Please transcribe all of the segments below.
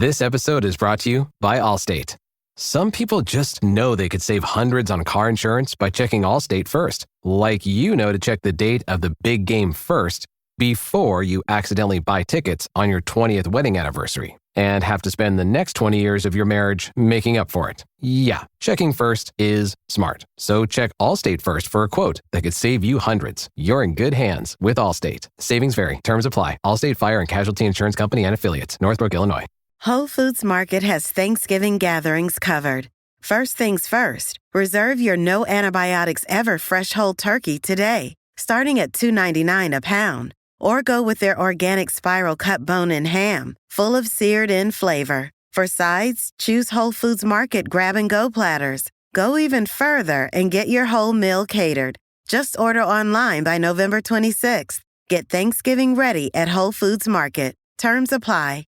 This episode is brought to you by Allstate. Some people just know they could save hundreds on car insurance by checking Allstate first, like you know to check the date of the big game first before you accidentally buy tickets on your 20th wedding anniversary and have to spend the next 20 years of your marriage making up for it. Yeah, checking first is smart. So check Allstate first for a quote that could save you hundreds. You're in good hands with Allstate. Savings vary. Terms apply. Allstate Fire and Casualty Insurance Company and Affiliates. Northbrook, Illinois. Whole Foods Market has Thanksgiving gatherings covered. First things first, reserve your no antibiotics ever fresh whole turkey today, starting at $2.99 a pound. Or go with their organic spiral cut bone-in ham, full of seared-in flavor. For sides, choose Whole Foods Market grab-and-go platters. Go even further and get your whole meal catered. Just order online by November 26th. Get Thanksgiving ready at Whole Foods Market. Terms apply.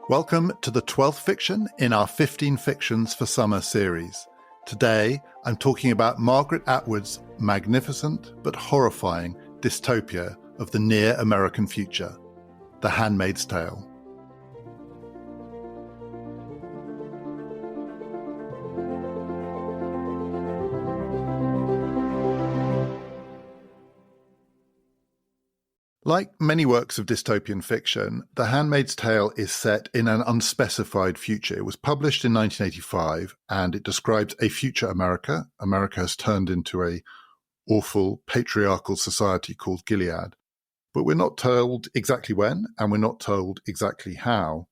Welcome to the 12th fiction in our 15 Fictions for Summer series. Today, I'm talking about Margaret Atwood's magnificent but horrifying dystopia of the near American future, The Handmaid's Tale. Like many works of dystopian fiction, The Handmaid's Tale is set in an unspecified future. It was published in 1985, and it describes a future America. America has turned into an awful patriarchal society called Gilead. But we're not told exactly when, and we're not told exactly how.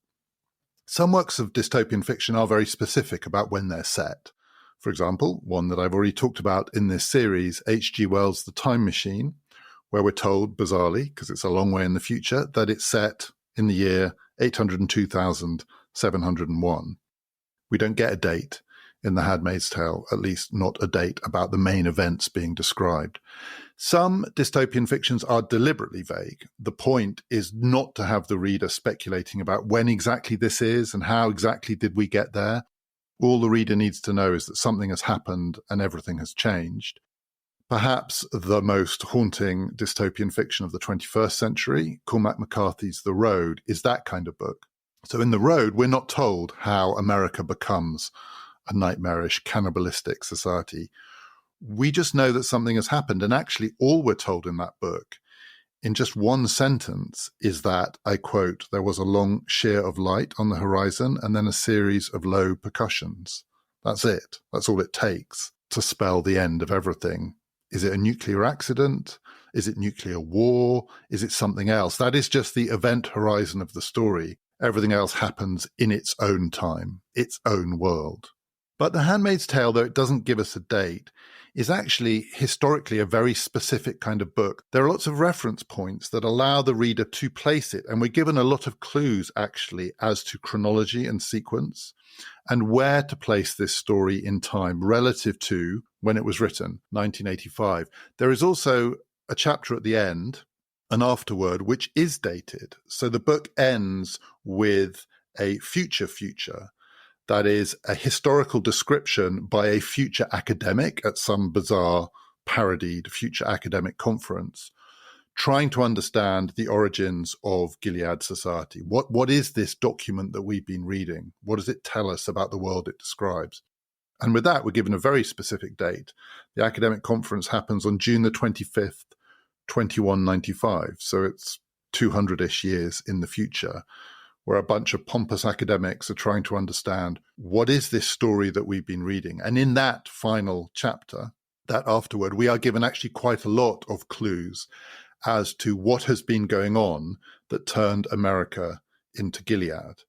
Some works of dystopian fiction are very specific about when they're set. For example, one that I've already talked about in this series, H.G. Wells' The Time Machine, where we're told, bizarrely, because it's a long way in the future, that it's set in the year 802,701. We don't get a date in The Handmaid's Tale, at least not a date about the main events being described. Some dystopian fictions are deliberately vague. The point is not to have the reader speculating about when exactly this is and how exactly did we get there. All the reader needs to know is that something has happened and everything has changed. Perhaps the most haunting dystopian fiction of the 21st century, Cormac McCarthy's The Road, is that kind of book. So in The Road, we're not told how America becomes a nightmarish, cannibalistic society. We just know that something has happened. And actually, all we're told in that book, in just one sentence, is that, I quote, there was a long sheer of light on the horizon and then a series of low percussions. That's it. That's all it takes to spell the end of everything. Is it a nuclear accident? Is it nuclear war? Is it something else? That is just the event horizon of the story. Everything else happens in its own time, its own world. But The Handmaid's Tale, though it doesn't give us a date, is actually historically a very specific kind of book. There are lots of reference points that allow the reader to place it, and we're given a lot of clues, actually, as to chronology and sequence, and where to place this story in time relative to when it was written, 1985. There is also a chapter at the end, an afterword, which is dated. So the book ends with a future, that is a historical description by a future academic at some bizarre parodied future academic conference, trying to understand the origins of Gilead society. What is this document that we've been reading? What does it tell us about the world it describes? And with that, we're given a very specific date. The academic conference happens on June the 25th, 2195. So it's 200-ish years in the future, where a bunch of pompous academics are trying to understand what is this story that we've been reading. And in that final chapter, that afterward, we are given actually quite a lot of clues as to what has been going on that turned America into Gilead.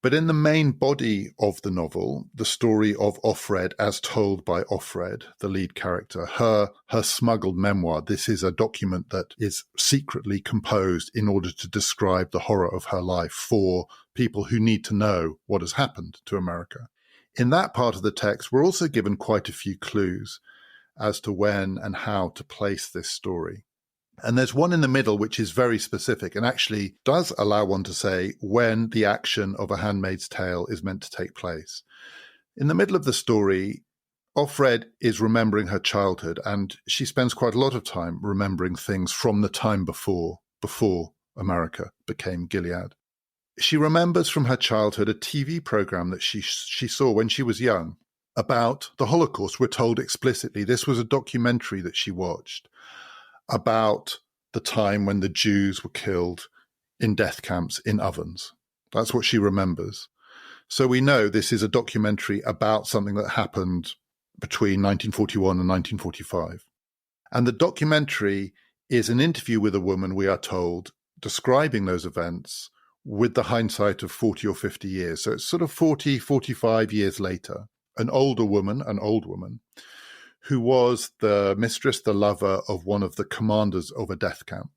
But in the main body of the novel, the story of Offred as told by Offred, the lead character, her smuggled memoir, this is a document that is secretly composed in order to describe the horror of her life for people who need to know what has happened to America. In that part of the text, we're also given quite a few clues as to when and how to place this story. And there's one in the middle which is very specific and actually does allow one to say when the action of A Handmaid's Tale is meant to take place. In the middle of the story, Offred is remembering her childhood, and she spends quite a lot of time remembering things from the time before America became Gilead. She remembers from her childhood a TV program that she saw when she was young about the Holocaust. We're told explicitly this was a documentary that she watched about the time when the Jews were killed in death camps in ovens. That's what she remembers. So we know this is a documentary about something that happened between 1941 and 1945. And the documentary is an interview with a woman, we are told, describing those events with the hindsight of 40 or 50 years. So it's sort of 40, 45 years later. An old woman, who was the mistress, the lover of one of the commanders of a death camp.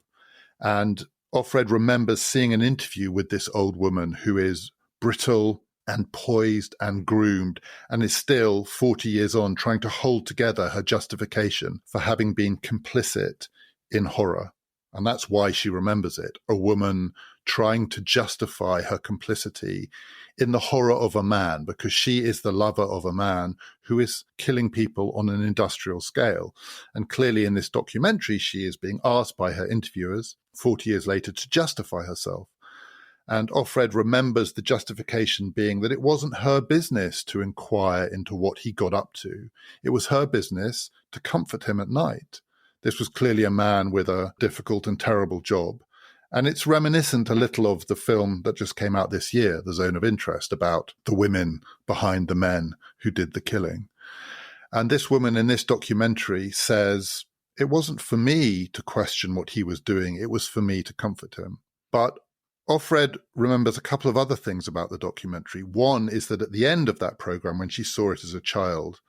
And Offred remembers seeing an interview with this old woman who is brittle and poised and groomed and is still 40 years on trying to hold together her justification for having been complicit in horror. And that's why she remembers it, a woman trying to justify her complicity in the horror of a man, because she is the lover of a man who is killing people on an industrial scale. And clearly in this documentary, she is being asked by her interviewers 40 years later to justify herself. And Offred remembers the justification being that it wasn't her business to inquire into what he got up to. It was her business to comfort him at night. This was clearly a man with a difficult and terrible job. And it's reminiscent a little of the film that just came out this year, The Zone of Interest, about the women behind the men who did the killing. And this woman in this documentary says, it wasn't for me to question what he was doing. It was for me to comfort him. But Offred remembers a couple of other things about the documentary. One is that at the end of that program, when she saw it as a child,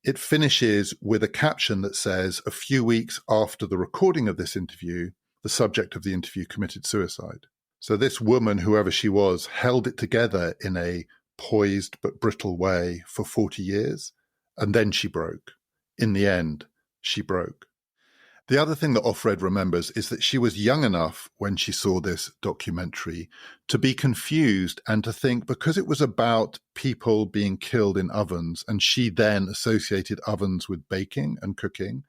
it finishes with a caption that says, a few weeks after the recording of this interview, the subject of the interview committed suicide. So this woman, whoever she was, held it together in a poised but brittle way for 40 years, and then she broke. In the end, she broke. The other thing that Offred remembers is that she was young enough when she saw this documentary to be confused and to think, because it was about people being killed in ovens, and she then associated ovens with baking and cooking,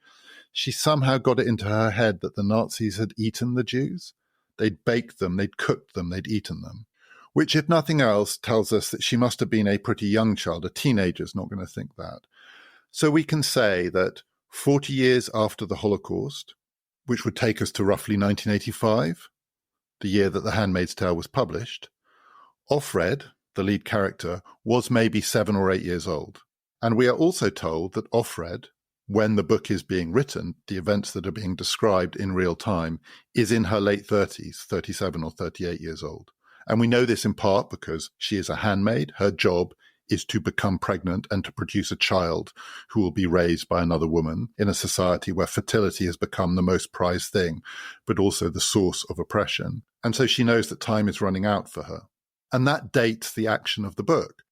she somehow got it into her head that the Nazis had eaten the Jews. They'd baked them, they'd cooked them, they'd eaten them, which, if nothing else, tells us that she must have been a pretty young child. A teenager's not going to think that. So we can say that 40 years after the Holocaust, which would take us to roughly 1985, the year that The Handmaid's Tale was published, Offred, the lead character, was maybe 7 or 8 years old. And we are also told that Offred, when the book is being written, the events that are being described in real time, is in her late 30s, 37 or 38 years old. And we know this in part because she is a handmaid. Her job is to become pregnant and to produce a child who will be raised by another woman in a society where fertility has become the most prized thing, but also the source of oppression. And so she knows that time is running out for her. And that dates the action of the book.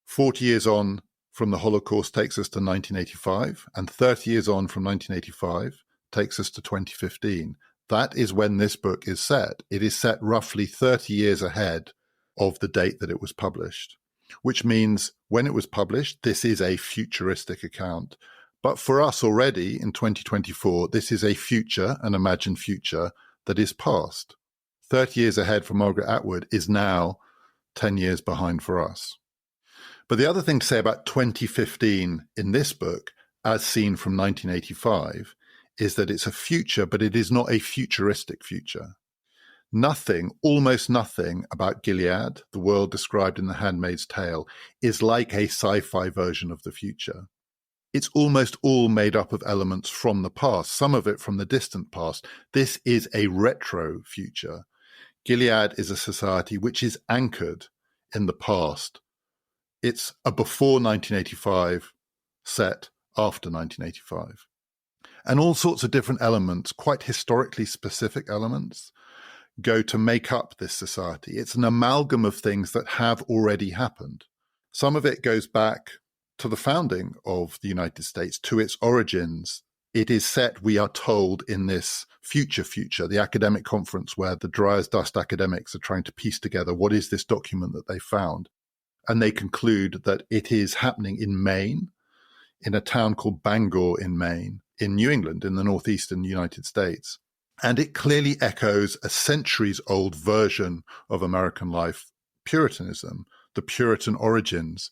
40 years on from the Holocaust takes us to 1985, and 30 years on from 1985 takes us to 2015. That is when this book is set. It is set roughly 30 years ahead of the date that it was published, which means when it was published, this is a futuristic account. But for us already in 2024, this is a future, an imagined future that is past. 30 years ahead for Margaret Atwood is now 10 years behind for us. But the other thing to say about 2015 in this book, as seen from 1985, is that it's a future, but it is not a futuristic future. Nothing, almost nothing about Gilead, the world described in The Handmaid's Tale, is like a sci-fi version of the future. It's almost all made up of elements from the past, some of it from the distant past. This is a retro future. Gilead is a society which is anchored in the past. It's a before 1985 set after 1985. And all sorts of different elements, quite historically specific elements, go to make up this society. It's an amalgam of things that have already happened. Some of it goes back to the founding of the United States, to its origins. It is set, we are told, in this future, the academic conference where the dry as dust academics are trying to piece together what is this document that they found. And they conclude that it is happening in Maine, in a town called Bangor in Maine, in New England, in the northeastern United States. And it clearly echoes a centuries-old version of American life, Puritanism, the Puritan origins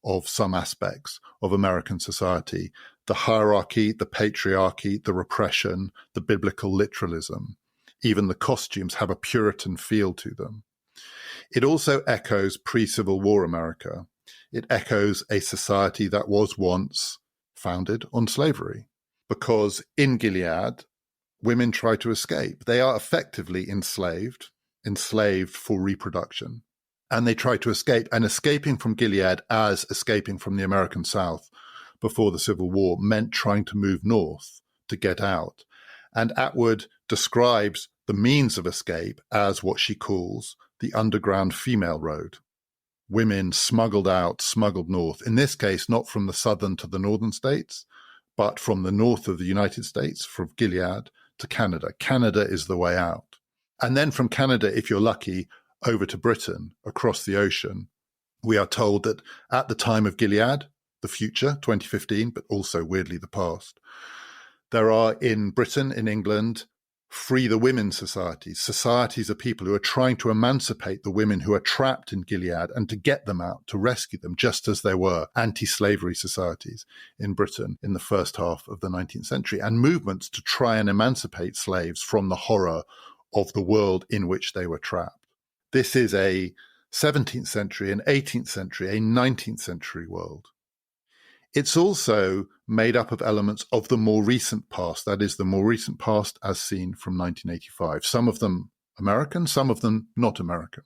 of some aspects of American society, the hierarchy, the patriarchy, the repression, the biblical literalism. Even the costumes have a Puritan feel to them. It also echoes pre-Civil War America. It echoes a society that was once founded on slavery, because in Gilead, women try to escape. They are effectively enslaved for reproduction, and they try to escape. And escaping from Gilead, as escaping from the American South before the Civil War, meant trying to move north to get out. And Atwood describes the means of escape as what she calls the underground female road. Women smuggled out, smuggled north, in this case, not from the southern to the northern states, but from the north of the United States, from Gilead to Canada. Canada is the way out. And then from Canada, if you're lucky, over to Britain, across the ocean. We are told that at the time of Gilead, the future, 2015, but also weirdly the past, there are in Britain, in England, free the women societies of people who are trying to emancipate the women who are trapped in Gilead and to get them out, to rescue them, just as there were anti-slavery societies in Britain in the first half of the 19th century, and movements to try and emancipate slaves from the horror of the world in which they were trapped. This is a 17th century, an 18th century, a 19th century world. It's also made up of elements of the more recent past, that is, the more recent past as seen from 1985. Some of them American, some of them not American.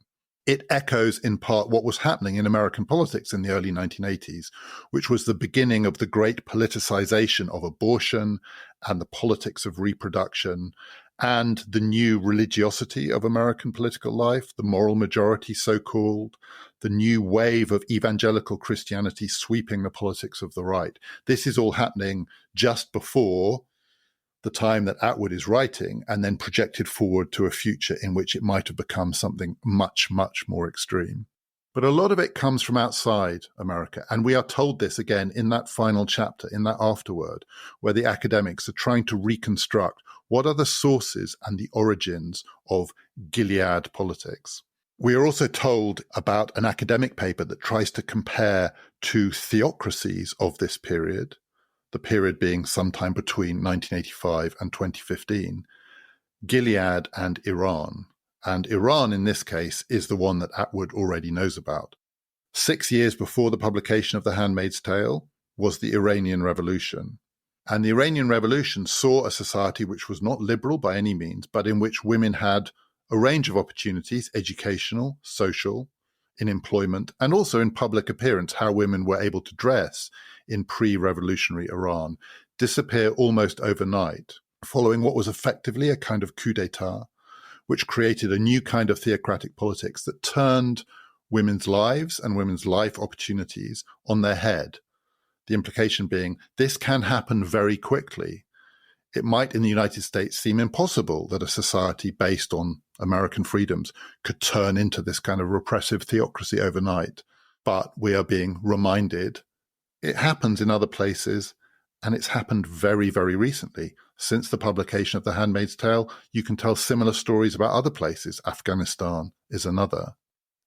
It echoes in part what was happening in American politics in the early 1980s, which was the beginning of the great politicization of abortion and the politics of reproduction, and the new religiosity of American political life, the moral majority so-called, the new wave of evangelical Christianity sweeping the politics of the right. This is all happening just before the time that Atwood is writing, and then projected forward to a future in which it might have become something much, much more extreme. But a lot of it comes from outside America. And we are told this again in that final chapter, in that afterword, where the academics are trying to reconstruct what are the sources and the origins of Gilead politics. We are also told about an academic paper that tries to compare two theocracies of this period, the period being sometime between 1985 and 2015, Gilead and Iran. And Iran, in this case, is the one that Atwood already knows about. 6 years before the publication of The Handmaid's Tale was the Iranian Revolution. And the Iranian Revolution saw a society which was not liberal by any means, but in which women had a range of opportunities, educational, social, in employment, and also in public appearance, how women were able to dress in pre-revolutionary Iran, disappear almost overnight, following what was effectively a kind of coup d'etat, which created a new kind of theocratic politics that turned women's lives and women's life opportunities on their head. The implication being, this can happen very quickly. It might in the United States seem impossible that a society based on American freedoms could turn into this kind of repressive theocracy overnight. But we are being reminded it happens in other places, and it's happened very, very recently. Since the publication of The Handmaid's Tale, you can tell similar stories about other places. Afghanistan is another.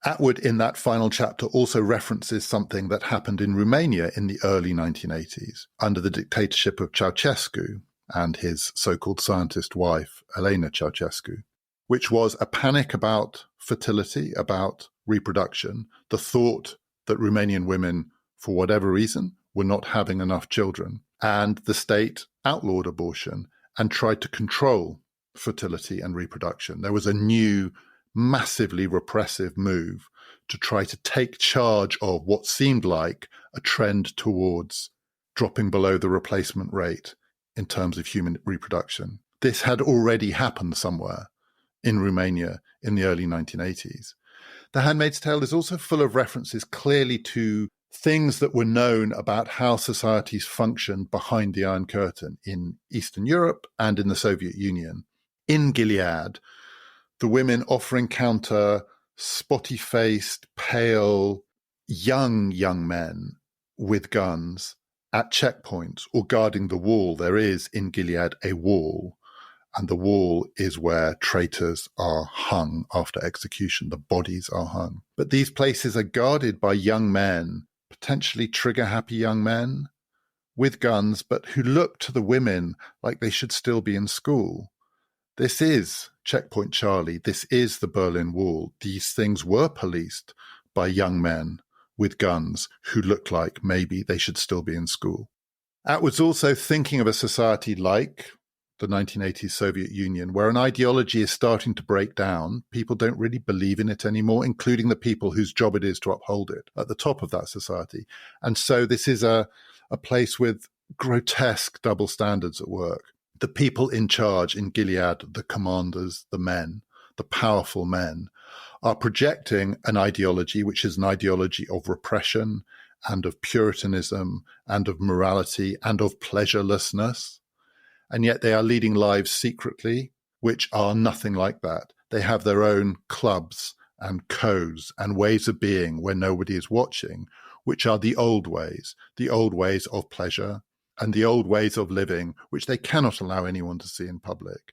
Atwood, in that final chapter, also references something that happened in Romania in the early 1980s, under the dictatorship of Ceausescu and his so-called scientist wife, Elena Ceausescu, which was a panic about fertility, about reproduction, the thought that Romanian women, for whatever reason, were not having enough children. And the state outlawed abortion and tried to control fertility and reproduction. There was a new, massively repressive move to try to take charge of what seemed like a trend towards dropping below the replacement rate in terms of human reproduction. This had already happened somewhere in Romania in the early 1980s. The Handmaid's Tale is also full of references clearly to things that were known about how societies functioned behind the Iron Curtain in Eastern Europe and in the Soviet Union. In Gilead, the women often encounter spotty-faced, pale, young men with guns at checkpoints or guarding the wall. There is in Gilead a wall, and the wall is where traitors are hung after execution. The bodies are hung. But these places are guarded by young men, potentially trigger-happy young men with guns, but who look to the women like they should still be in school. This is Checkpoint Charlie. This is the Berlin Wall. These things were policed by young men with guns who look like maybe they should still be in school. Atwood's also thinking of a society like the 1980s Soviet Union, where an ideology is starting to break down. People don't really believe in it anymore, including the people whose job it is to uphold it at the top of that society. And so this is a place with grotesque double standards at work. The people in charge in Gilead, the commanders, the men, the powerful men, are projecting an ideology which is an ideology of repression and of puritanism and of morality and of pleasurelessness. And yet they are leading lives secretly, which are nothing like that. They have their own clubs and codes and ways of being when nobody is watching, which are the old ways of pleasure, and the old ways of living, which they cannot allow anyone to see in public.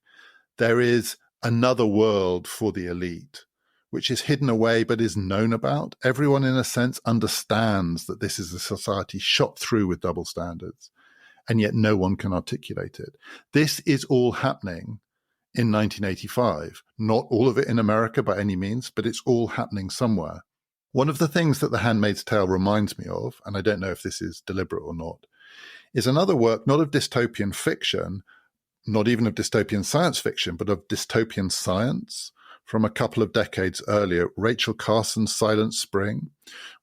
There is another world for the elite, which is hidden away but is known about. Everyone, in a sense, understands that this is a society shot through with double standards, and yet no one can articulate it. This is all happening in 1985. Not all of it in America by any means, but it's all happening somewhere. One of the things that The Handmaid's Tale reminds me of, and I don't know if this is deliberate or not, is another work, not of dystopian fiction, not even of dystopian science fiction, but of dystopian science from a couple of decades earlier, Rachel Carson's Silent Spring,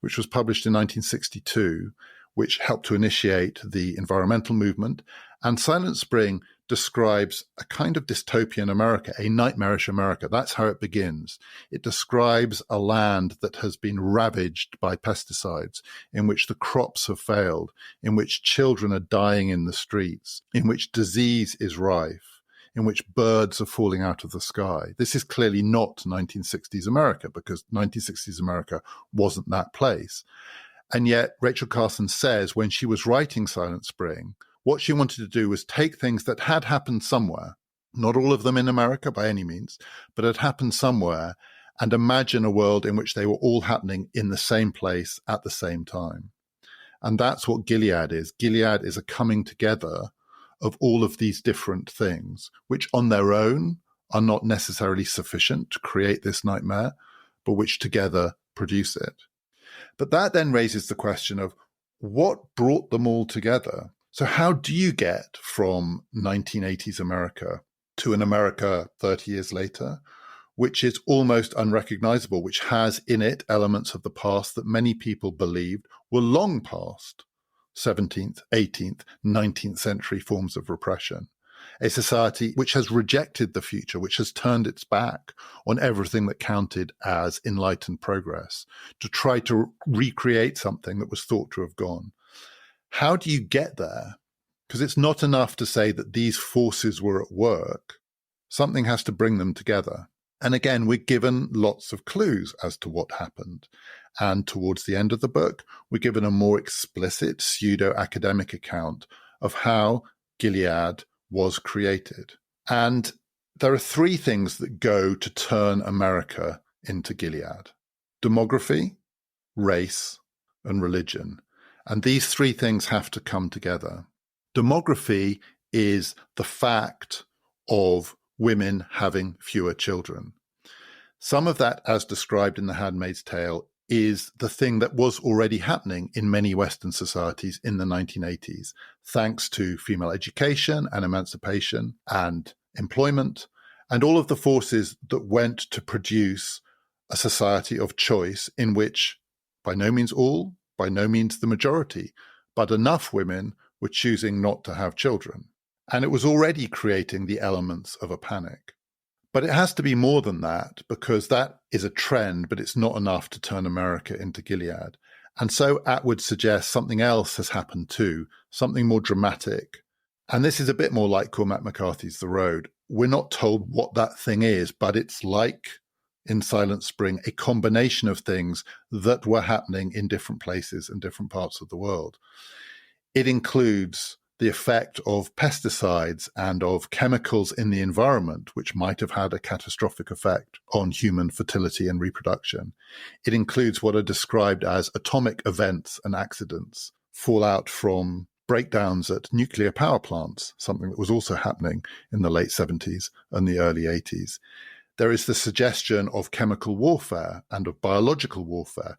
which was published in 1962, which helped to initiate the environmental movement. And Silent Spring describes a kind of dystopian America, a nightmarish America. That's how it begins. It describes a land that has been ravaged by pesticides, in which the crops have failed, in which children are dying in the streets, in which disease is rife, in which birds are falling out of the sky. This is clearly not 1960s America, because 1960s America wasn't that place. And yet Rachel Carson says when she was writing Silent Spring, what she wanted to do was take things that had happened somewhere, not all of them in America by any means, but had happened somewhere, and imagine a world in which they were all happening in the same place at the same time. And that's what Gilead is. Gilead is a coming together of all of these different things, which on their own are not necessarily sufficient to create this nightmare, but which together produce it. But that then raises the question of what brought them all together? So how do you get from 1980s America to an America 30 years later, which is almost unrecognizable, which has in it elements of the past that many people believed were long past 17th, 18th, 19th century forms of repression? A society which has rejected the future, which has turned its back on everything that counted as enlightened progress to try to recreate something that was thought to have gone. How do you get there? Because it's not enough to say that these forces were at work. Something has to bring them together. And again, we're given lots of clues as to what happened. And towards the end of the book, we're given a more explicit pseudo-academic account of how Gilead was created. And there are three things that go to turn America into Gilead: demography, race, and religion. And these three things have to come together. Demography is the fact of women having fewer children. Some of that, as described in The Handmaid's Tale, is the thing that was already happening in many Western societies in the 1980s, thanks to female education and emancipation and employment, and all of the forces that went to produce a society of choice in which, by no means all, by no means the majority, but enough women were choosing not to have children. And it was already creating the elements of a panic. But it has to be more than that, because that is a trend, but it's not enough to turn America into Gilead. And so Atwood suggests something else has happened too, something more dramatic. And this is a bit more like Cormac McCarthy's The Road. We're not told what that thing is, but it's like in Silent Spring, a combination of things that were happening in different places and different parts of the world. It includes the effect of pesticides and of chemicals in the environment, which might have had a catastrophic effect on human fertility and reproduction. It includes what are described as atomic events and accidents, fallout from breakdowns at nuclear power plants, something that was also happening in the late 70s and the early 80s. There is the suggestion of chemical warfare and of biological warfare.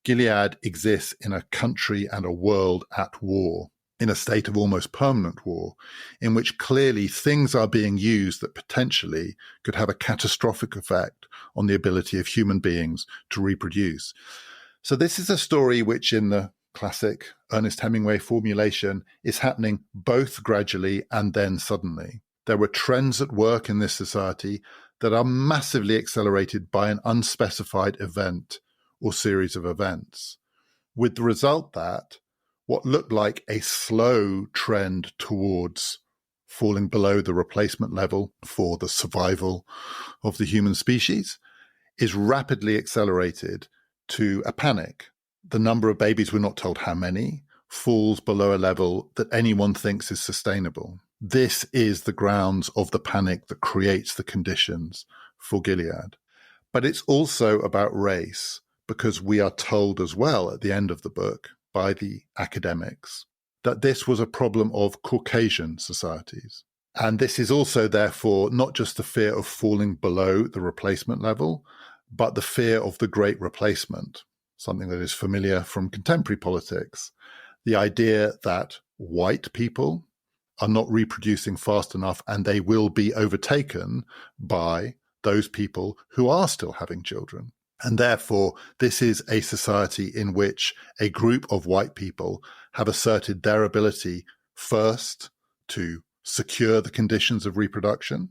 Gilead exists in a country and a world at war, in a state of almost permanent war, in which clearly things are being used that potentially could have a catastrophic effect on the ability of human beings to reproduce. So this is a story which, in the classic Ernest Hemingway formulation, is happening both gradually and then suddenly. There were trends at work in this society that are massively accelerated by an unspecified event or series of events, with the result that what looked like a slow trend towards falling below the replacement level for the survival of the human species is rapidly accelerated to a panic. The number of babies, we're not told how many, falls below a level that anyone thinks is sustainable. This is the grounds of the panic that creates the conditions for Gilead. But it's also about race, because we are told as well at the end of the book by the academics that this was a problem of Caucasian societies. And this is also, therefore, not just the fear of falling below the replacement level, but the fear of the great replacement, something that is familiar from contemporary politics. The idea that white people are not reproducing fast enough and they will be overtaken by those people who are still having children. And therefore, this is a society in which a group of white people have asserted their ability first to secure the conditions of reproduction,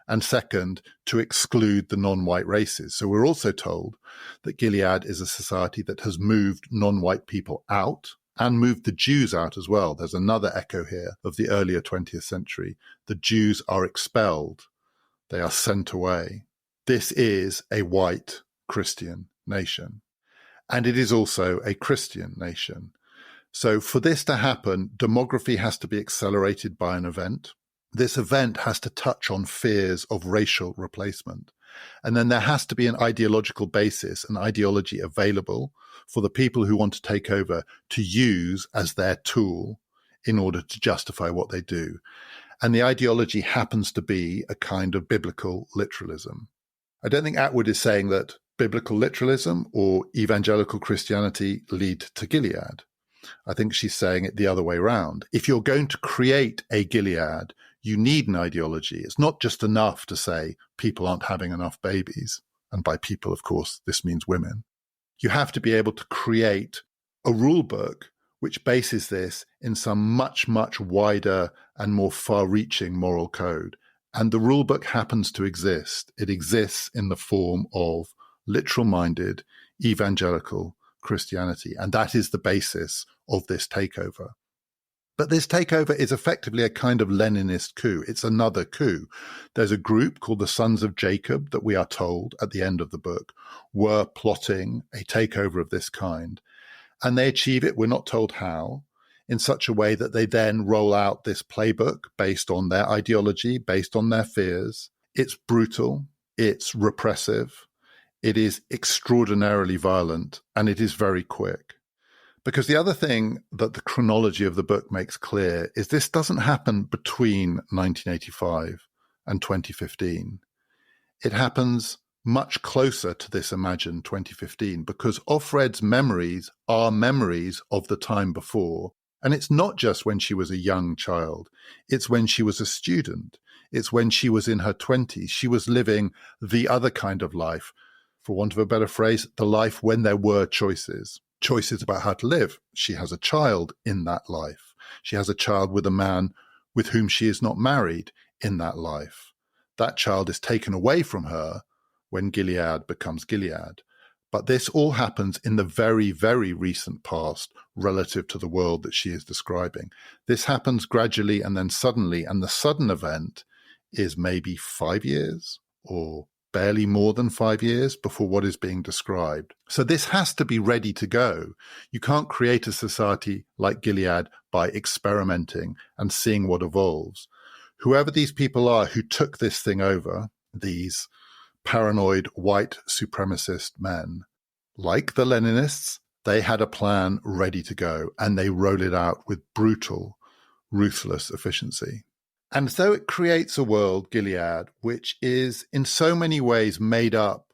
and second, to exclude the non-white races. So we're also told that Gilead is a society that has moved non-white people out and moved the Jews out as well. There's another echo here of the earlier 20th century. The Jews are expelled. They are sent away. This is a white Christian nation. And it is also a Christian nation. So for this to happen, demography has to be accelerated by an event. This event has to touch on fears of racial replacement. And then there has to be an ideological basis, an ideology available for the people who want to take over to use as their tool in order to justify what they do. And the ideology happens to be a kind of biblical literalism. I don't think Atwood is saying that biblical literalism or evangelical Christianity lead to Gilead. I think she's saying it the other way around. If you're going to create a Gilead, you need an ideology. It's not just enough to say people aren't having enough babies. And by people, of course, this means women. You have to be able to create a rule book which bases this in some much, much wider and more far-reaching moral code. And the rule book happens to exist. It exists in the form of literal-minded evangelical Christianity. And that is the basis of this takeover. But this takeover is effectively a kind of Leninist coup. It's another coup. There's a group called the Sons of Jacob that we are told at the end of the book were plotting a takeover of this kind. And they achieve it, we're not told how, in such a way that they then roll out this playbook based on their ideology, based on their fears. It's brutal, it's repressive, it is extraordinarily violent, and it is very quick. Because the other thing that the chronology of the book makes clear is this doesn't happen between 1985 and 2015. It happens much closer to this imagined 2015 because Offred's memories are memories of the time before. And it's not just when she was a young child. It's when she was a student. It's when she was in her 20s. She was living the other kind of life, for want of a better phrase, the life when there were choices about how to live. She has a child in that life. She has a child with a man with whom she is not married in that life. That child is taken away from her when Gilead becomes Gilead. But this all happens in the very, very recent past relative to the world that she is describing. This happens gradually and then suddenly, and the sudden event is maybe 5 years or barely more than 5 years before what is being described. So this has to be ready to go. You can't create a society like Gilead by experimenting and seeing what evolves. Whoever these people are who took this thing over, these paranoid white supremacist men, like the Leninists, they had a plan ready to go, and they roll it out with brutal, ruthless efficiency. And so it creates a world, Gilead, which is in so many ways made up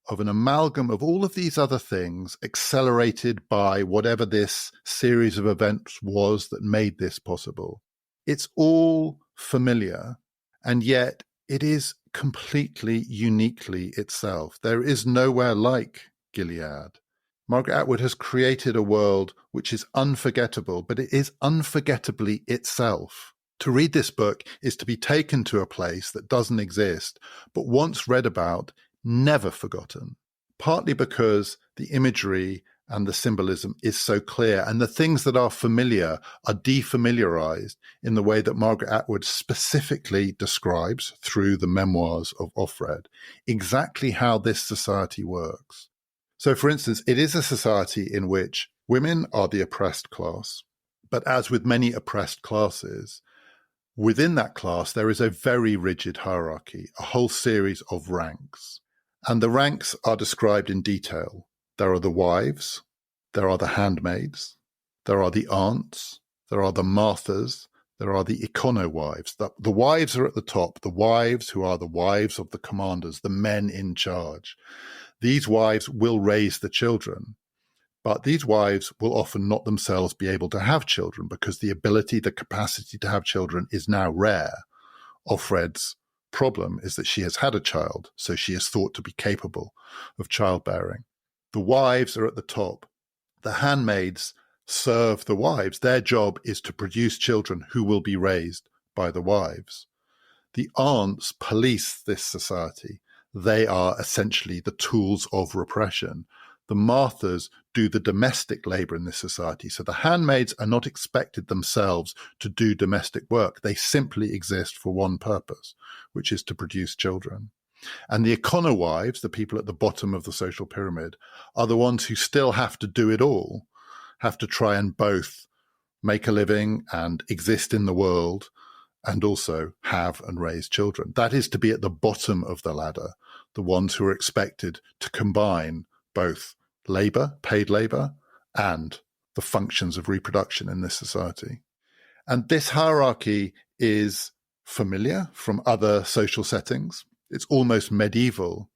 of an amalgam of all of these other things, accelerated by whatever this series of events was that made this possible. It's all familiar, and yet it is completely uniquely itself. There is nowhere like Gilead. Margaret Atwood has created a world which is unforgettable, but it is unforgettably itself. To read this book is to be taken to a place that doesn't exist, but once read about, never forgotten. Partly because the imagery and the symbolism is so clear, and the things that are familiar are defamiliarized in the way that Margaret Atwood specifically describes through the memoirs of Offred, exactly how this society works. So, for instance, it is a society in which women are the oppressed class, but as with many oppressed classes, within that class there is a very rigid hierarchy, a whole series of ranks. And the ranks are described in detail. There are the wives, there are the handmaids, there are the aunts, there are the Marthas, there are the econo-wives. The wives are at the top, the wives who are the wives of the commanders, the men in charge. These wives will raise the children, but these wives will often not themselves be able to have children because the ability, the capacity to have children is now rare. Offred's problem is that she has had a child, so she is thought to be capable of childbearing. The wives are at the top. The handmaids serve the wives. Their job is to produce children who will be raised by the wives. The aunts police this society. They are essentially the tools of repression. The Marthas do the domestic labor in this society. So the handmaids are not expected themselves to do domestic work. They simply exist for one purpose, which is to produce children. And the econo-wives, the people at the bottom of the social pyramid, are the ones who still have to do it all, have to try and both make a living and exist in the world and also have and raise children. That is to be at the bottom of the ladder, the ones who are expected to combine both labor, paid labor, and the functions of reproduction in this society. And this hierarchy is familiar from other social settings. It's almost medieval,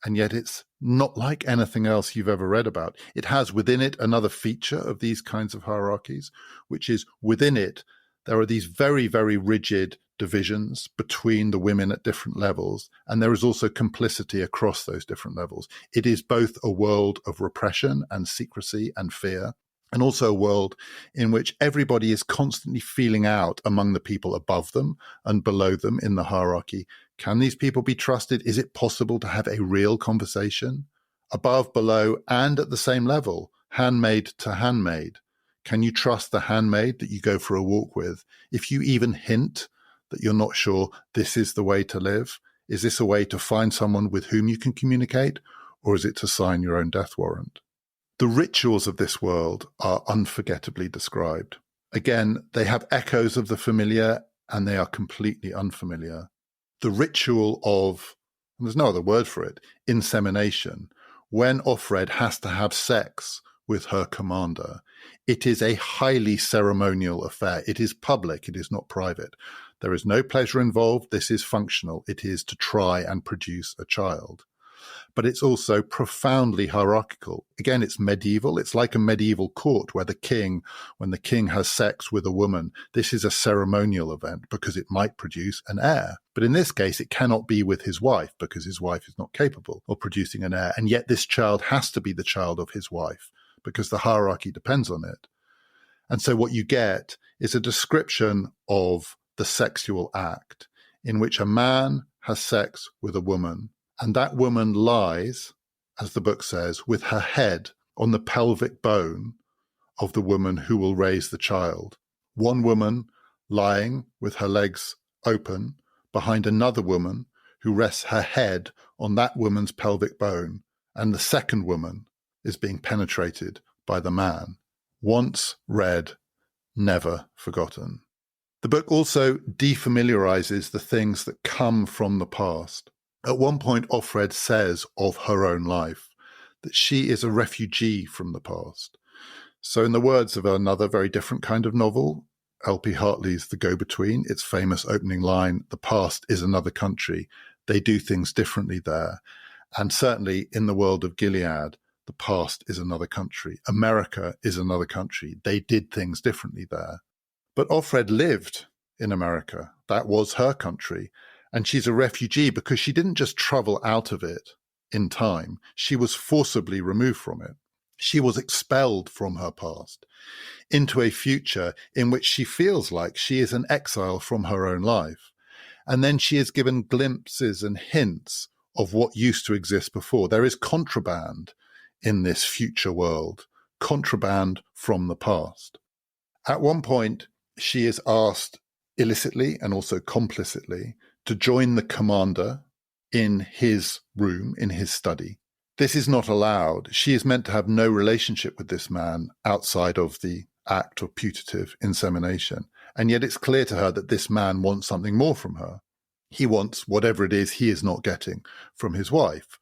and yet it's not like anything else you've ever read about. It has within it another feature of these kinds of hierarchies, which is within it, there are these very, very rigid divisions between the women at different levels, and there is also complicity across those different levels. It is both a world of repression and secrecy and fear, and also a world in which everybody is constantly feeling out among the people above them and below them in the hierarchy. Can these people be trusted? Is it possible to have a real conversation? Above, below, and at the same level, handmaid to handmaid. Can you trust the handmaid that you go for a walk with? If you even hint that you're not sure this is the way to live, is this a way to find someone with whom you can communicate, or is it to sign your own death warrant? The rituals of this world are unforgettably described. Again, they have echoes of the familiar, and they are completely unfamiliar. The ritual of, and there's no other word for it, insemination, when Offred has to have sex with her commander, it is a highly ceremonial affair. It is public, it is not private. There is no pleasure involved. This is functional. It is to try and produce a child. But it's also profoundly hierarchical. Again, it's medieval. It's like a medieval court where when the king has sex with a woman, this is a ceremonial event because it might produce an heir. But in this case, it cannot be with his wife because his wife is not capable of producing an heir. And yet this child has to be the child of his wife because the hierarchy depends on it. And so what you get is a description of the sexual act in which a man has sex with a woman, and that woman lies, as the book says, with her head on the pelvic bone of the woman who will raise the child. One woman lying with her legs open behind another woman who rests her head on that woman's pelvic bone, and the second woman is being penetrated by the man. Once read, never forgotten. The book also defamiliarizes the things that come from the past. At one point, Offred says of her own life that she is a refugee from the past. So in the words of another very different kind of novel, L.P. Hartley's The Go-Between, its famous opening line, "The past is another country. They do things differently there." And certainly in the world of Gilead, the past is another country. America is another country. They did things differently there. But Offred lived in America. That was her country. And she's a refugee because she didn't just travel out of it in time. She was forcibly removed from it. She was expelled from her past into a future in which she feels like she is an exile from her own life. And then she is given glimpses and hints of what used to exist before. There is contraband in this future world, contraband from the past. At one point, she is asked illicitly and also complicitly to join the commander in his room, in his study. This is not allowed. She is meant to have no relationship with this man outside of the act of putative insemination. And yet it's clear to her that this man wants something more from her. He wants whatever it is he is not getting from his wife.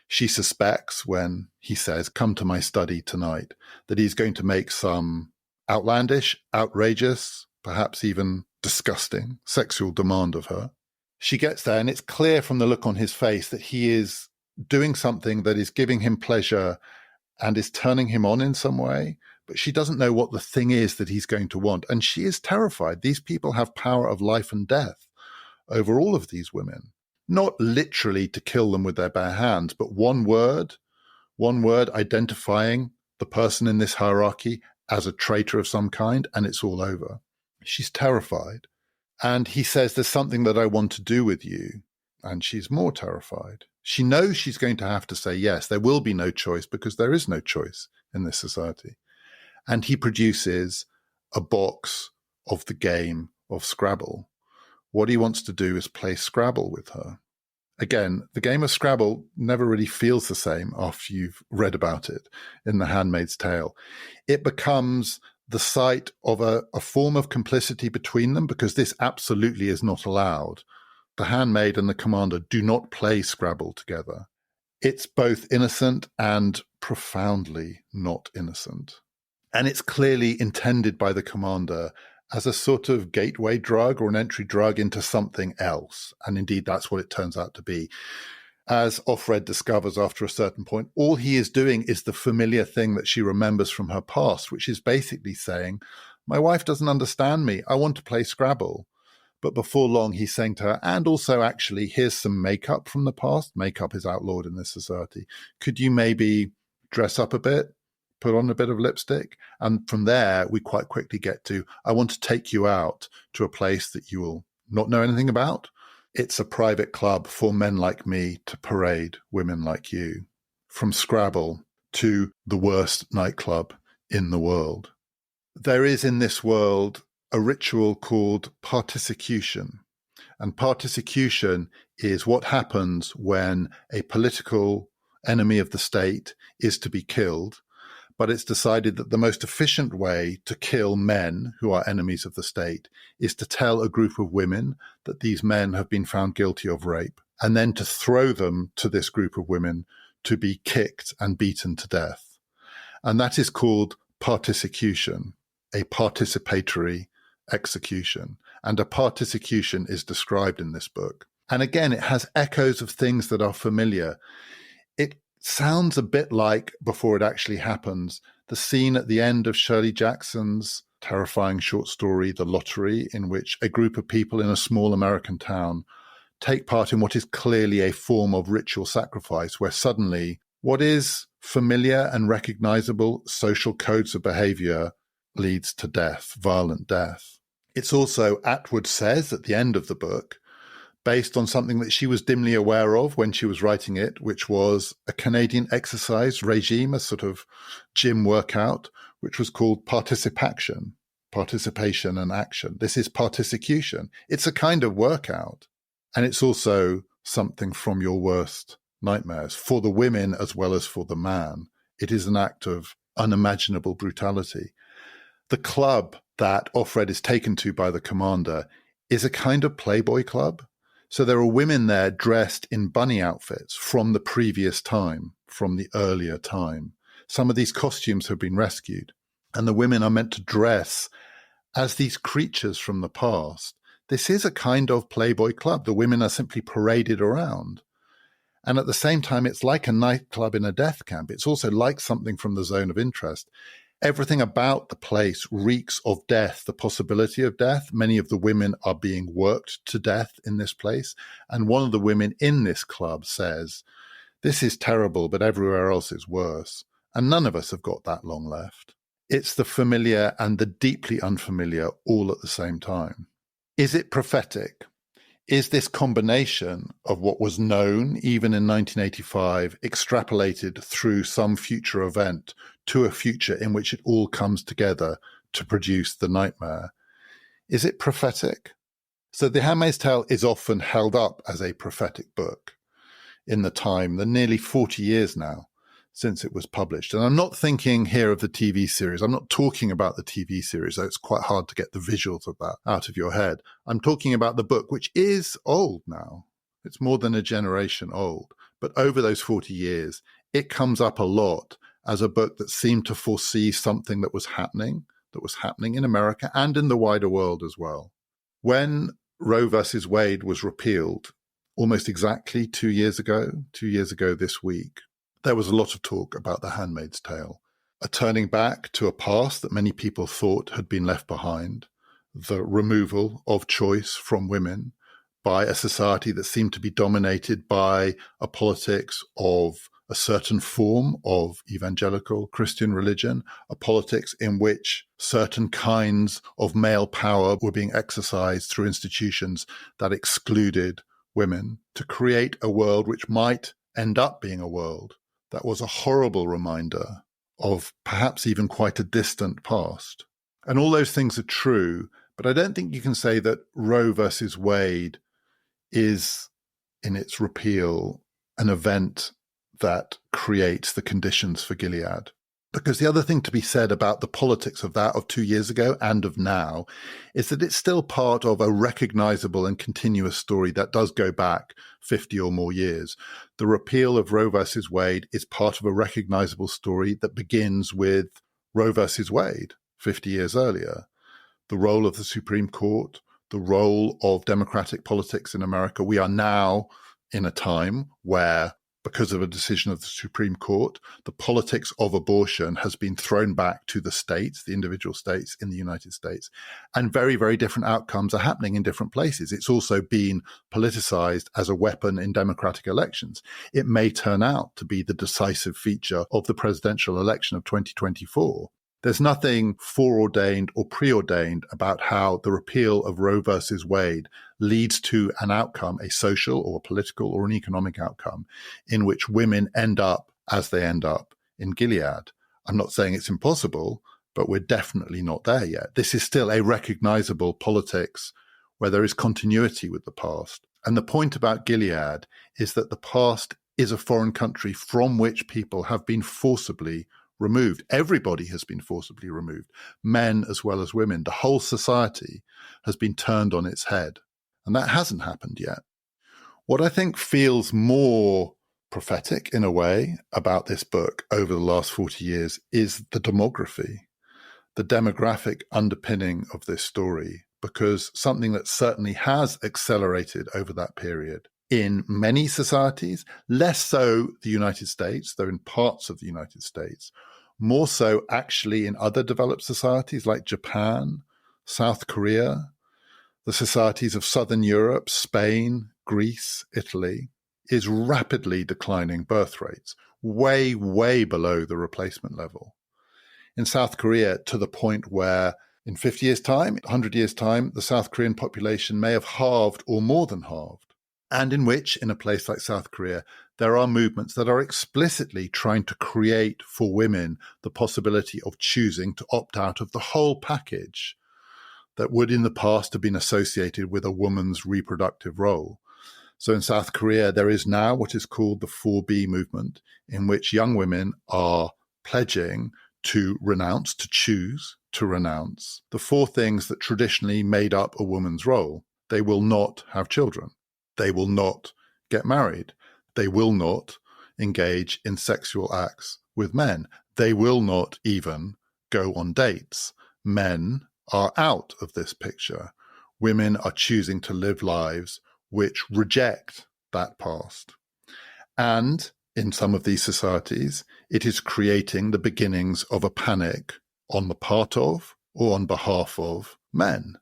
She suspects when he says, "Come to my study tonight," that he's going to make some outlandish, outrageous, perhaps even disgusting sexual demand of her. She gets there, and it's clear from the look on his face that he is doing something that is giving him pleasure and is turning him on in some way, but she doesn't know what the thing is that he's going to want. And she is terrified. These people have power of life and death over all of these women, not literally to kill them with their bare hands, but one word identifying the person in this hierarchy as a traitor of some kind, and it's all over. She's terrified. And he says, "There's something that I want to do with you." And she's more terrified. She knows she's going to have to say yes. There will be no choice because there is no choice in this society. And he produces a box of the game of Scrabble. What he wants to do is play Scrabble with her. Again, the game of Scrabble never really feels the same after you've read about it in The Handmaid's Tale. It becomes the site of a form of complicity between them because this absolutely is not allowed. The handmaid and the commander do not play Scrabble together. It's both innocent and profoundly not innocent. And it's clearly intended by the commander as a sort of gateway drug or an entry drug into something else. And indeed, that's what it turns out to be. As Offred discovers after a certain point, all he is doing is the familiar thing that she remembers from her past, which is basically saying, "My wife doesn't understand me. I want to play Scrabble." But before long, he's saying to her, and also actually, here's some makeup from the past. Makeup is outlawed in this society. Could you maybe dress up a bit, put on a bit of lipstick? And from there, we quite quickly get to, I want to take you out to a place that you will not know anything about. It's a private club for men like me to parade women like you. From Scrabble to the worst nightclub in the world. There is in this world a ritual called particicution. And particicution is what happens when a political enemy of the state is to be killed, but it's decided that the most efficient way to kill men who are enemies of the state is to tell a group of women that these men have been found guilty of rape, and then to throw them to this group of women to be kicked and beaten to death. And that is called particicution, a participatory execution. And a particicution is described in this book. And again, it has echoes of things that are familiar. It sounds a bit like, before it actually happens, the scene at the end of Shirley Jackson's terrifying short story, The Lottery, in which a group of people in a small American town take part in what is clearly a form of ritual sacrifice, where suddenly what is familiar and recognizable social codes of behavior leads to death, violent death. It's also, Atwood says at the end of the book, based on something that she was dimly aware of when she was writing it, which was a Canadian exercise regime, a sort of gym workout, which was called participation and action. This is particicution. It's a kind of workout. And it's also something from your worst nightmares. For the women as well as for the man, it is an act of unimaginable brutality. The club that Offred is taken to by the commander is a kind of Playboy club. So there are women there dressed in bunny outfits from the previous time, from the earlier time. Some of these costumes have been rescued, and the women are meant to dress as these creatures from the past. This is a kind of Playboy club. The women are simply paraded around. And at the same time, it's like a nightclub in a death camp. It's also like something from the zone of interest. Everything about the place reeks of death, the possibility of death. Many of the women are being worked to death in this place. And one of the women in this club says, "This is terrible, but everywhere else is worse." And none of us have got that long left. It's the familiar and the deeply unfamiliar all at the same time. Is it prophetic? Is this combination of what was known even in 1985 extrapolated through some future event to a future in which it all comes together to produce the nightmare? Is it prophetic? So The Handmaid's Tale is often held up as a prophetic book in the time, the nearly 40 years now since it was published. And I'm not thinking here of the TV series. I'm not talking about the TV series, though it's quite hard to get the visuals of that out of your head. I'm talking about the book, which is old now. It's more than a generation old. But over those 40 years, it comes up a lot as a book that seemed to foresee something that was happening in America and in the wider world as well. When Roe versus Wade was repealed almost exactly 2 years ago this week, there was a lot of talk about The Handmaid's Tale, a turning back to a past that many people thought had been left behind, the removal of choice from women by a society that seemed to be dominated by a politics of a certain form of evangelical Christian religion, a politics in which certain kinds of male power were being exercised through institutions that excluded women, to create a world which might end up being a world that was a horrible reminder of perhaps even quite a distant past. And all those things are true, but I don't think you can say that Roe versus Wade is, in its repeal, an event that creates the conditions for Gilead. Because the other thing to be said about the politics of that of 2 years ago and of now is that it's still part of a recognizable and continuous story that does go back 50 or more years. The repeal of Roe versus Wade is part of a recognizable story that begins with Roe versus Wade 50 years earlier. The role of the Supreme Court, the role of democratic politics in America. We are now in a time where, because of a decision of the Supreme Court, the politics of abortion has been thrown back to the states, the individual states in the United States, and very, very different outcomes are happening in different places. It's also been politicized as a weapon in democratic elections. It may turn out to be the decisive feature of the presidential election of 2024. There's nothing foreordained or preordained about how the repeal of Roe versus Wade leads to an outcome, a social or a political or an economic outcome, in which women end up as they end up in Gilead. I'm not saying it's impossible, but we're definitely not there yet. This is still a recognizable politics where there is continuity with the past. And the point about Gilead is that the past is a foreign country from which people have been forcibly removed. Everybody has been forcibly removed, men as well as women. The whole society has been turned on its head, and that hasn't happened yet. What I think feels more prophetic in a way about this book over the last 40 years is the demography, the demographic underpinning of this story, because something that certainly has accelerated over that period in many societies, less so the United States, though in parts of the United States, more so actually in other developed societies like Japan, South Korea, the societies of Southern Europe, Spain, Greece, Italy, is rapidly declining birth rates, way, way below the replacement level. In South Korea, to the point where in 50 years' time, 100 years' time, the South Korean population may have halved or more than halved. And in which, in a place like South Korea, there are movements that are explicitly trying to create for women the possibility of choosing to opt out of the whole package that would in the past have been associated with a woman's reproductive role. So in South Korea, there is now what is called the 4B movement, in which young women are pledging to renounce, to choose to renounce the four things that traditionally made up a woman's role. They will not have children. They will not get married. They will not engage in sexual acts with men. They will not even go on dates. Men are out of this picture. Women are choosing to live lives which reject that past. And in some of these societies, it is creating the beginnings of a panic on the part of or on behalf of men.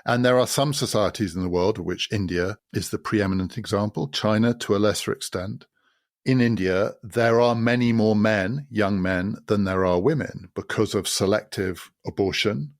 And there are some societies in the world, of which India is the preeminent example, China to a lesser extent. In India, there are many more men, young men, than there are women because of selective abortion,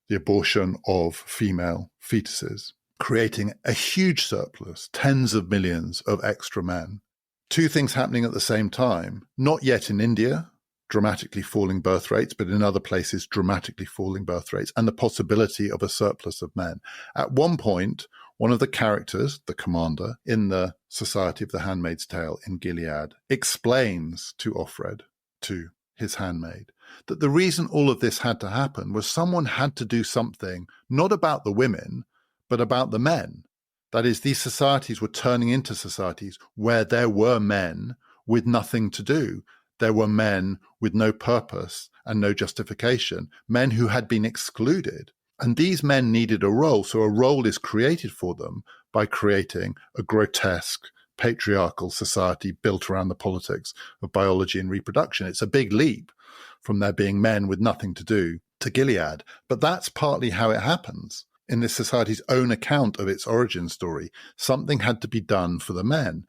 the abortion of female fetuses, creating a huge surplus, tens of millions of extra men. Two things happening at the same time, not yet in India, dramatically falling birth rates, but in other places, dramatically falling birth rates, and the possibility of a surplus of men. At one point, one of the characters, the commander, in the Society of the Handmaid's Tale in Gilead, explains to Offred, to his handmaid, that the reason all of this had to happen was someone had to do something, not about the women, but about the men. That is, these societies were turning into societies where there were men with nothing to do. There were men with no purpose and no justification, men who had been excluded. And these men needed a role, so a role is created for them by creating a grotesque, patriarchal society built around the politics of biology and reproduction. It's a big leap from there being men with nothing to do to Gilead. But that's partly how it happens. In this society's own account of its origin story, something had to be done for the men.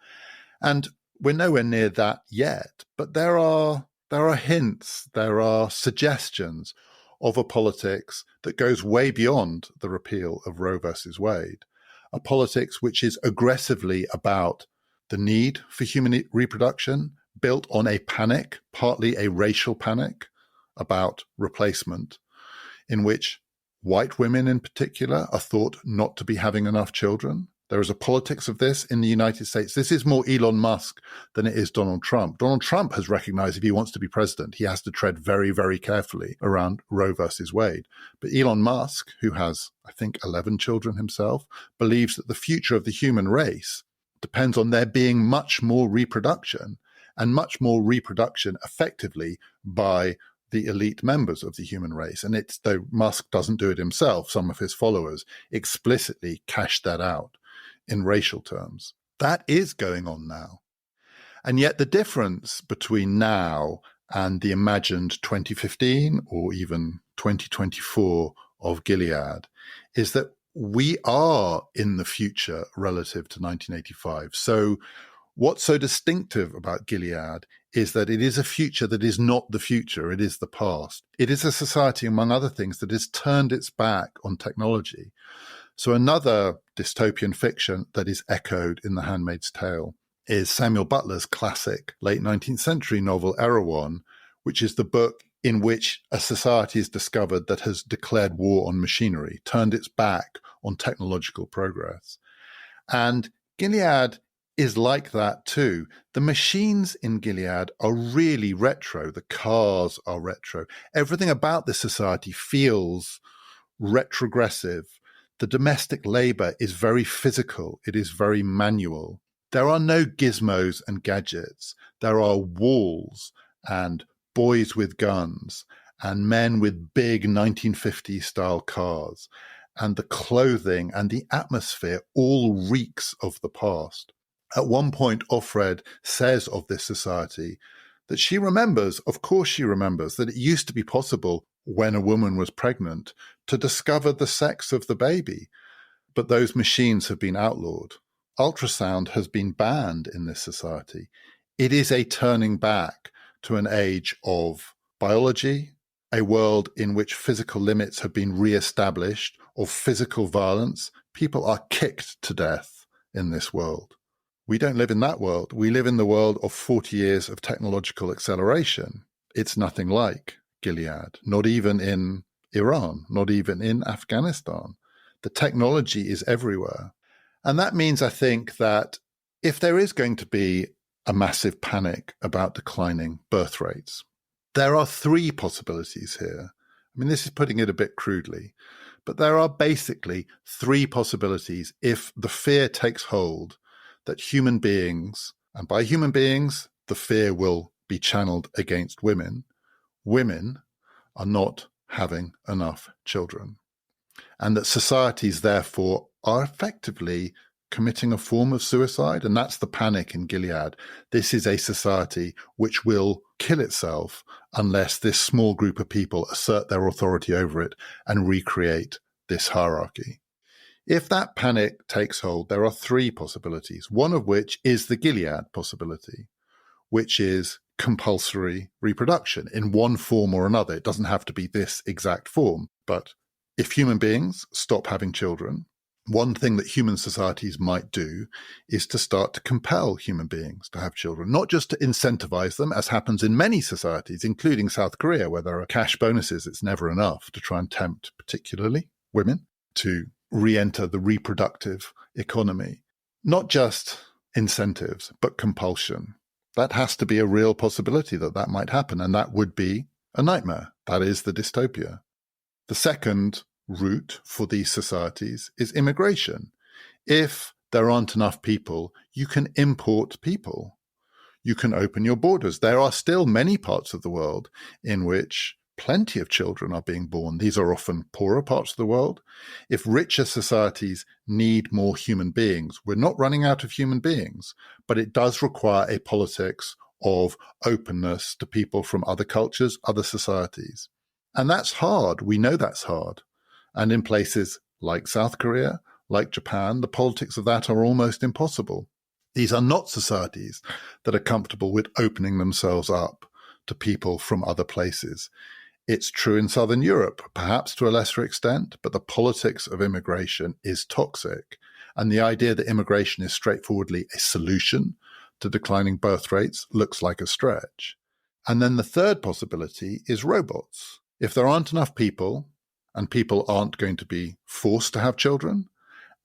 And we're nowhere near that yet, but there are hints, there are suggestions of a politics that goes way beyond the repeal of Roe versus Wade, a politics which is aggressively about the need for human reproduction, built on a panic, partly a racial panic, about replacement, in which white women in particular are thought not to be having enough children. There is a politics of this in the United States. This is more Elon Musk than it is Donald Trump. Donald Trump has recognized if he wants to be president, he has to tread very, very carefully around Roe versus Wade. But Elon Musk, who has, I think, 11 children himself, believes that the future of the human race depends on there being much more reproduction, and much more reproduction effectively by the elite members of the human race. And it's, though Musk doesn't do it himself, some of his followers explicitly cash that out in racial terms. That is going on now. And yet the difference between now and the imagined 2015 or even 2024 of Gilead is that we are in the future relative to 1985. So what's so distinctive about Gilead is that it is a future that is not the future, it is the past. It is a society, among other things, that has turned its back on technology. So another dystopian fiction that is echoed in The Handmaid's Tale is Samuel Butler's classic late 19th century novel Erewhon, which is the book in which a society is discovered that has declared war on machinery, turned its back on technological progress. And Gilead is like that too. The machines in Gilead are really retro. The cars are retro. Everything about this society feels retrogressive. The domestic labor is very physical. It is very manual. There are no gizmos and gadgets. There are walls and boys with guns and men with big 1950s style cars. And the clothing and the atmosphere all reeks of the past. At one point, Offred says of this society that she remembers, of course she remembers, that it used to be possible when a woman was pregnant to discover the sex of the baby. But those machines have been outlawed. Ultrasound has been banned in this society. It is a turning back to an age of biology, a world in which physical limits have been re-established, of physical violence. People are kicked to death in this world. We don't live in that world. We live in the world of 40 years of technological acceleration. It's nothing like Gilead, not even in Iran, not even in Afghanistan. The technology is everywhere. And that means, I think, that if there is going to be a massive panic about declining birth rates, there are three possibilities here. I mean, this is putting it a bit crudely, but there are basically three possibilities if the fear takes hold that human beings, and by human beings, the fear will be channeled against women are not having enough children. And that societies, therefore, are effectively committing a form of suicide. And that's the panic in Gilead. This is a society which will kill itself unless this small group of people assert their authority over it and recreate this hierarchy. If that panic takes hold, there are three possibilities, one of which is the Gilead possibility, which is compulsory reproduction in one form or another. It doesn't have to be this exact form, but if human beings stop having children, one thing that human societies might do is to start to compel human beings to have children, not just to incentivize them, as happens in many societies, including South Korea, where there are cash bonuses. It's never enough to try and tempt particularly women to re-enter the reproductive economy. Not just incentives, but compulsion. That has to be a real possibility that might happen, and that would be a nightmare. That is the dystopia. The second route for these societies is immigration. If there aren't enough people, you can import people. You can open your borders. There are still many parts of the world in which plenty of children are being born. These are often poorer parts of the world. If richer societies need more human beings, we're not running out of human beings, but it does require a politics of openness to people from other cultures, other societies. And that's hard. We know that's hard. And in places like South Korea, like Japan, the politics of that are almost impossible. These are not societies that are comfortable with opening themselves up to people from other places. It's true in Southern Europe, perhaps to a lesser extent, but the politics of immigration is toxic. And the idea that immigration is straightforwardly a solution to declining birth rates looks like a stretch. And then the third possibility is robots. If there aren't enough people, and people aren't going to be forced to have children,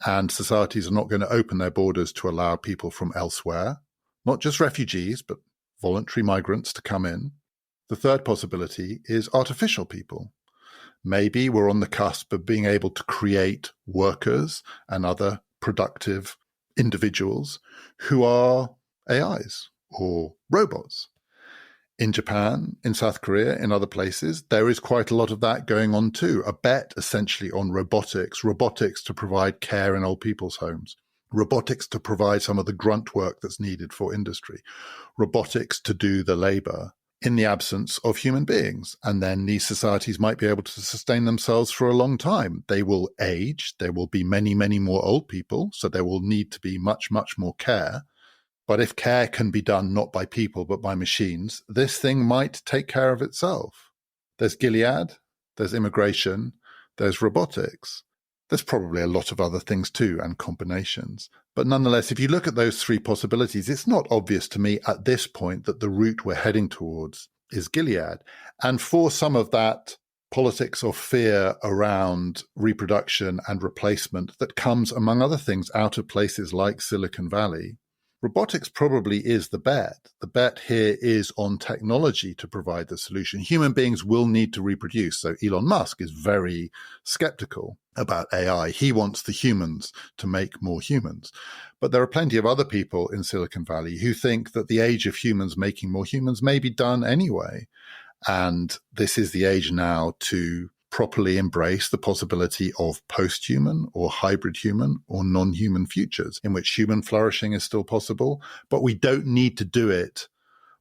and societies are not going to open their borders to allow people from elsewhere, not just refugees, but voluntary migrants to come in. The third possibility is artificial people. Maybe we're on the cusp of being able to create workers and other productive individuals who are AIs or robots. In Japan, in South Korea, in other places, there is quite a lot of that going on too. A bet essentially on robotics to provide care in old people's homes, robotics to provide some of the grunt work that's needed for industry, robotics to do the labor in the absence of human beings. And then these societies might be able to sustain themselves for a long time. They will age. There will be many, many more old people. So there will need to be much, much more care. But if care can be done not by people, but by machines, this thing might take care of itself. There's Gilead, there's immigration, there's robotics. There's probably a lot of other things too, and combinations. But nonetheless, if you look at those three possibilities, it's not obvious to me at this point that the route we're heading towards is Gilead. And for some of that politics of fear around reproduction and replacement that comes, among other things, out of places like Silicon Valley, robotics probably is the bet. The bet here is on technology to provide the solution. Human beings will need to reproduce. So Elon Musk is very skeptical about AI. He wants the humans to make more humans. But there are plenty of other people in Silicon Valley who think that the age of humans making more humans may be done anyway. And this is the age now to properly embrace the possibility of post-human or hybrid human or non-human futures in which human flourishing is still possible, but we don't need to do it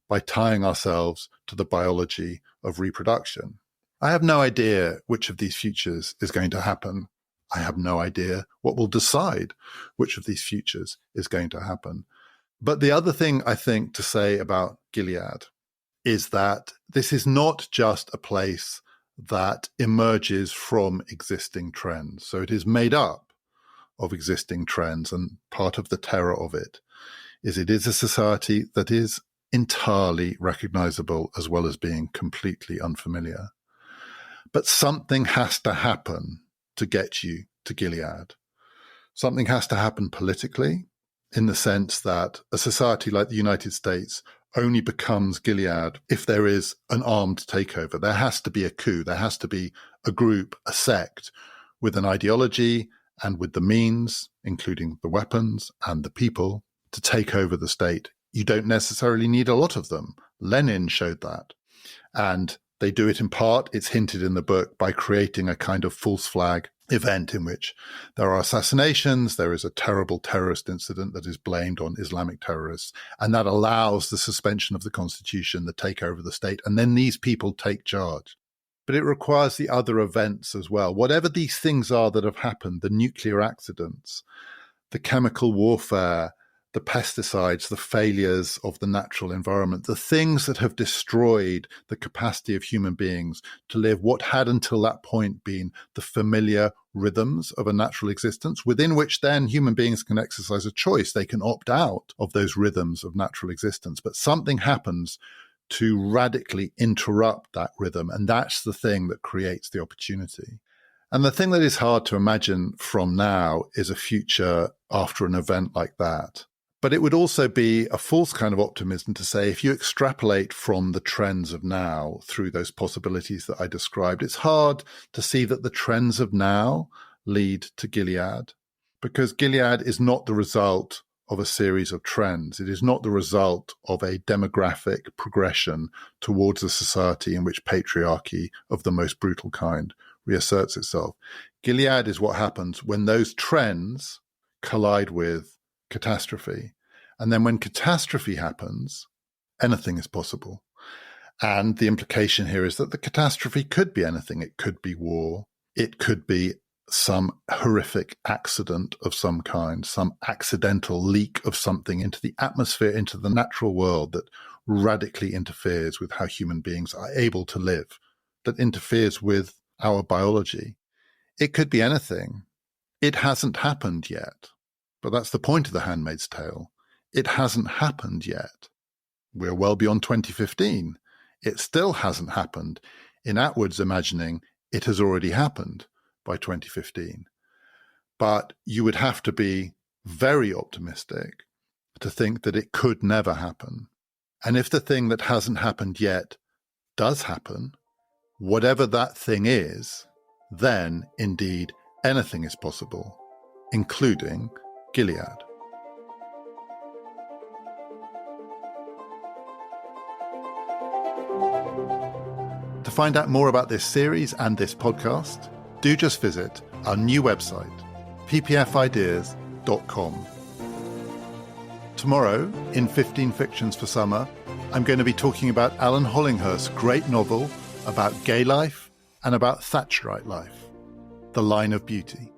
by tying ourselves to the biology of reproduction. I have no idea which of these futures is going to happen. I have no idea what will decide which of these futures is going to happen. But the other thing I think to say about Gilead is that this is not just a place that emerges from existing trends. So it is made up of existing trends, and part of the terror of it is a society that is entirely recognizable as well as being completely unfamiliar. But something has to happen to get you to Gilead. Something has to happen politically, in the sense that a society like the United States only becomes Gilead if there is an armed takeover. There has to be a coup. There has to be a group, a sect, with an ideology and with the means, including the weapons and the people, to take over the state. You don't necessarily need a lot of them. Lenin showed that. And they do it in part, it's hinted in the book, by creating a kind of false flag event in which there are assassinations, there is a terrible terrorist incident that is blamed on Islamic terrorists, and that allows the suspension of the constitution, the takeover of the state, and then these people take charge. But it requires the other events as well. Whatever these things are that have happened, the nuclear accidents, the chemical warfare, the pesticides, the failures of the natural environment, the things that have destroyed the capacity of human beings to live what had until that point been the familiar rhythms of a natural existence, within which then human beings can exercise a choice. They can opt out of those rhythms of natural existence. But something happens to radically interrupt that rhythm, and that's the thing that creates the opportunity. And the thing that is hard to imagine from now is a future after an event like that. But it would also be a false kind of optimism to say, if you extrapolate from the trends of now through those possibilities that I described, it's hard to see that the trends of now lead to Gilead, because Gilead is not the result of a series of trends. It is not the result of a demographic progression towards a society in which patriarchy of the most brutal kind reasserts itself. Gilead is what happens when those trends collide with catastrophe. And then when catastrophe happens, anything is possible. And the implication here is that the catastrophe could be anything. It could be war. It could be some horrific accident of some kind, some accidental leak of something into the atmosphere, into the natural world that radically interferes with how human beings are able to live, that interferes with our biology. It could be anything. It hasn't happened yet. But that's the point of The Handmaid's Tale. It hasn't happened yet. We're well beyond 2015. It still hasn't happened. In Atwood's imagining, it has already happened by 2015. But you would have to be very optimistic to think that it could never happen. And if the thing that hasn't happened yet does happen, whatever that thing is, then indeed anything is possible, including Gilead. To find out more about this series and this podcast, do just visit our new website, ppfideas.com. Tomorrow, in 15 Fictions for Summer, I'm going to be talking about Alan Hollinghurst's great novel about gay life and about Thatcherite life, The Line of Beauty.